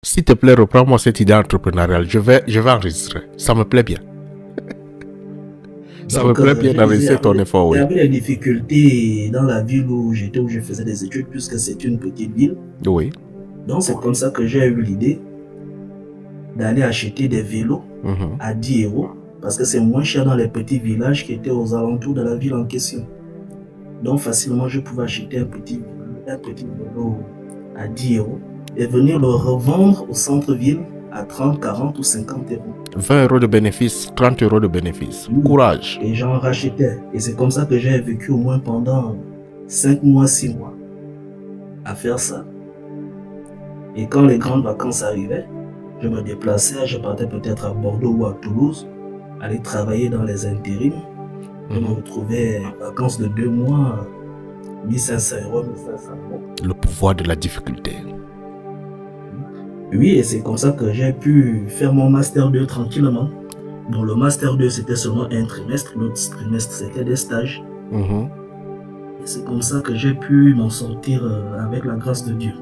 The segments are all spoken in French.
S'il te plaît, reprends-moi cette idée entrepreneuriale. Je vais enregistrer. Ça me plaît bien. Ça me plaît bien d'enregistrer ton effort. Il y avait des difficultés dans la ville où j'étais, où je faisais des études, puisque c'est une petite ville. Oui. Donc c'est comme ça que j'ai eu l'idée d'aller acheter des vélos à 10 €, parce que c'est moins cher dans les petits villages qui étaient aux alentours de la ville en question. Donc facilement, je pouvais acheter un petit vélo à 10 € et venir le revendre au centre-ville à 30, 40 ou 50 €. 20 € de bénéfice, 30 € de bénéfice. Oui. Courage. Et j'en rachetais. Et c'est comme ça que j'ai vécu au moins pendant 5 mois, 6 mois à faire ça. Et quand les grandes vacances arrivaient, je me déplaçais, je partais peut-être à Bordeaux ou à Toulouse, aller travailler dans les intérims. Je me retrouvais en vacances de 2 mois, 1500 €, 1500 €. Le pouvoir de la difficulté. Oui, et c'est comme ça que j'ai pu faire mon Master 2 tranquillement. Bon, le Master 2, c'était seulement un trimestre, l'autre trimestre, c'était des stages. Et c'est comme ça que j'ai pu m'en sortir avec la grâce de Dieu.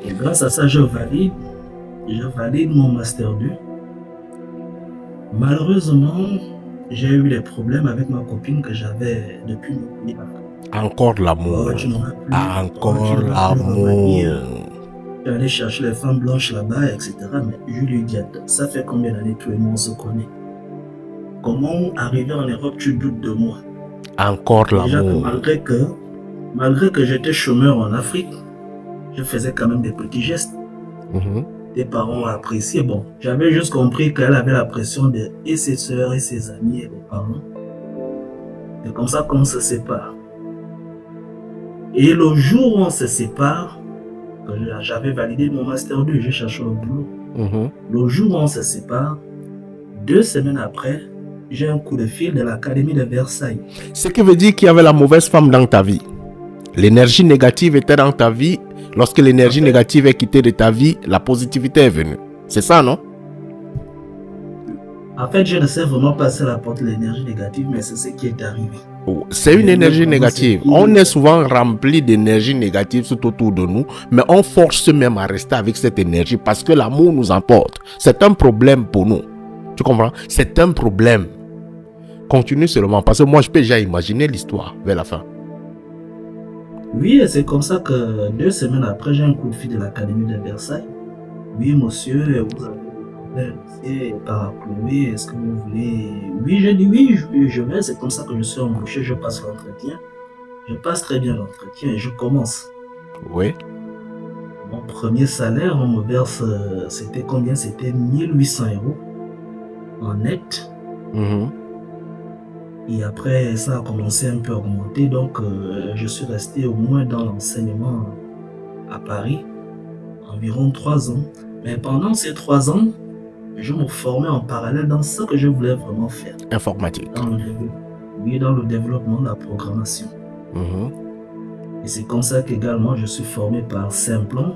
Et grâce à ça, je valide mon Master 2. Malheureusement, j'ai eu des problèmes avec ma copine que j'avais depuis mon premier enfant. Encore l'amour. Encore l'amour. J'allais chercher les femmes blanches là-bas, etc. Mais je lui ai dit, ça fait combien d'années que toi et moi on se connaît? Comment arriver en Europe, tu doutes de moi? Encore l'amour. Malgré que j'étais chômeur en Afrique, je faisais quand même des petits gestes. Tes parents appréciaient. Bon, j'avais juste compris qu'elle avait la pression de et ses soeurs et ses amis et les parents. C'est comme ça qu'on se sépare. Et le jour où on se sépare, j'avais validé mon Master 2, j'ai cherché le boulot. Le jour où on se sépare, 2 semaines après, j'ai un coup de fil de l'Académie de Versailles. Ce qui veut dire qu'il y avait la mauvaise femme dans ta vie. L'énergie négative était dans ta vie. Lorsque l'énergie négative est quittée de ta vie, la positivité est venue. C'est ça, non? En fait, je ne sais vraiment pas si la porte l'énergie négative, mais c'est ce qui est arrivé. C'est une énergie négative. On est souvent rempli d'énergie négative tout autour de nous, mais on force même à rester avec cette énergie parce que l'amour nous emporte. C'est un problème pour nous. Tu comprends? C'est un problème. Continue seulement, parce que moi, je peux déjà imaginer l'histoire vers la fin. Oui, et c'est comme ça que 2 semaines après, j'ai un coup de fil de l'Académie de Versailles. Oui, monsieur, vous avez des problèmes parapluie, est-ce que vous voulez... Oui, j'ai dit oui, je vais, c'est comme ça que je suis embauché, je passe l'entretien. Je passe très bien l'entretien et je commence. Oui. Mon premier salaire, on me verse, c'était combien? C'était 1800 € en net. Et après, ça a commencé un peu à augmenter, donc je suis resté au moins dans l'enseignement à Paris, environ 3 ans. Mais pendant ces 3 ans, je me formais en parallèle dans ce que je voulais vraiment faire. Informatique. Dans le développement de la programmation. Et c'est comme ça qu'également je suis formé par Simplon.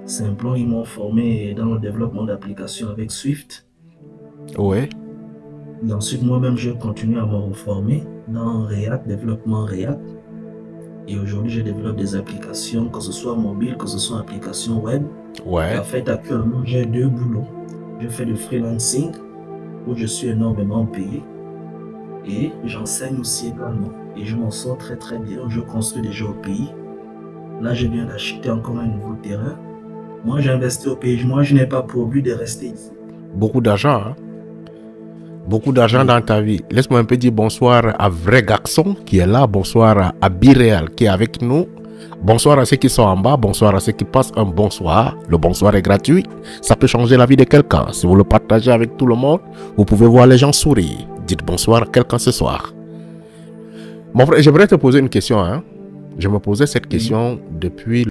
Simplon, ils m'ont formé dans le développement d'applications avec Swift. Oui. Et ensuite, moi-même, je continue à me reformer dans React, développement React. Et aujourd'hui, je développe des applications, que ce soit mobile, que ce soit applications web. Ouais. En fait, actuellement, j'ai 2 boulots. Je fais du freelancing, où je suis énormément payé. Et j'enseigne aussi également. Et je m'en sors très très bien. Je construis déjà au pays. Là, je viens d'acheter encore un nouveau terrain. Moi, j'investis au pays. Moi, je n'ai pas pour but de rester ici. Beaucoup d'argent, hein? Beaucoup d'argent dans ta vie. Laisse-moi un peu dire bonsoir à Vrai Garçon qui est là. Bonsoir à Biréal qui est avec nous. Bonsoir à ceux qui sont en bas. Bonsoir à ceux qui passent un bonsoir. Le bonsoir est gratuit. Ça peut changer la vie de quelqu'un. Si vous le partagez avec tout le monde, vous pouvez voir les gens sourire. Dites bonsoir à quelqu'un ce soir. Mon frère, j'aimerais te poser une question. Je me posais cette question depuis...